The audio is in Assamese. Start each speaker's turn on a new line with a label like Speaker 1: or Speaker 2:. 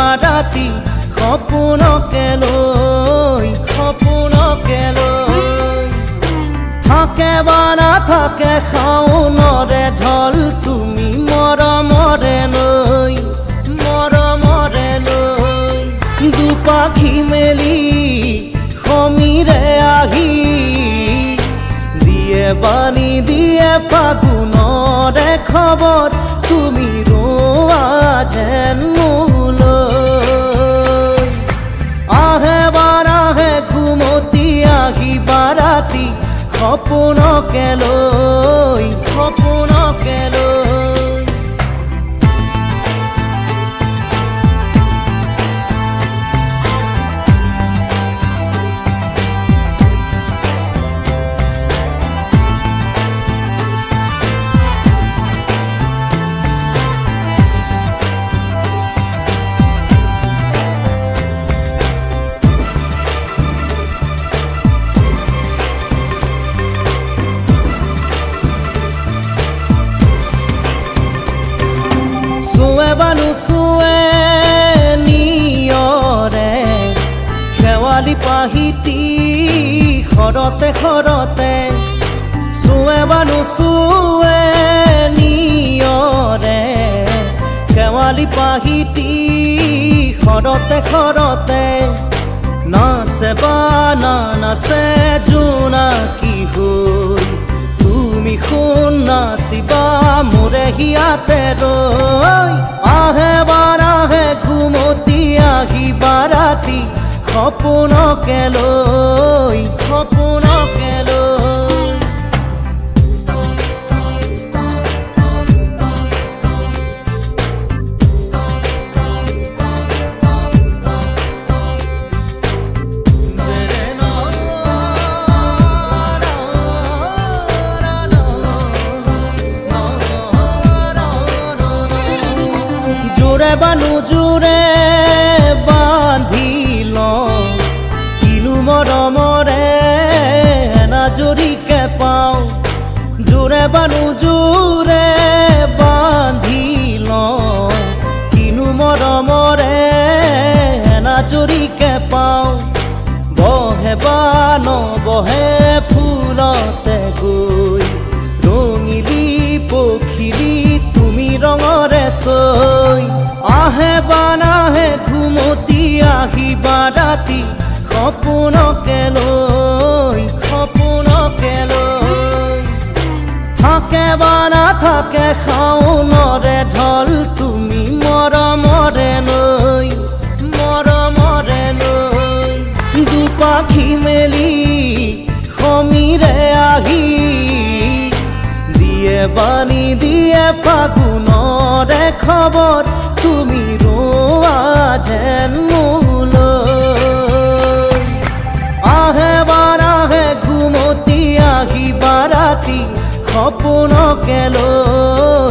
Speaker 1: বাৰাতি সপোনকে লৈ থাকে বা নাথাকে শাওনৰে ঢল তুমি মৰমৰে লৈ দুপাখি মেলি সমীৰে আহি দিয়ে বাণী দিয়ে ফাগুনৰে খবৰ তুমি ৰোৱা যেন মোলৈ আহে বাৰাহে ঘুমতি আহি বাৰাতি সপোনকে লৈ নুচুৱে নিয়ৰে শেৱালি পাহিতি শৰতে চুৱে বা নুচুৱে নিয়ৰে শেৱালি পাহিতি শৰতে নাচে বা নাচে জোনাকী হৈ তুমি শুন নাচিবা মোৰে হিয়াতে ৰৈ আহে বাৰাহে ঘুমতি আহি বাৰাতি সপোনকে লৈ জোৰে বা নোজোৰে বান্ধি লওঁ কিনো মৰমৰে এনাজৰিকে পাওঁ জোৰে বা নোজোৰে বান্ধি লওঁ কিনো মৰমৰে এনাজৰিকে পাওঁ বহে বা নবহে ফুলতে গৈ ৰঙিলি পখিলি তুমি ৰঙৰে চৈ আহে বা নাহে ঘুমতি আহি বাৰাতি সপোনকে লৈ থাকে বা নাথাকে শাওনৰে ঢল তুমি মৰমৰে লৈ দুপাখি মেলি সমীৰে আহি দিয়ে বাণী দিয়ে ফাগুনৰে খবৰ তুমি ৰোৱা যেন মোলৈ আহে বাৰাহে ঘুমতি আহি বাৰাতি সপোনকে লৈ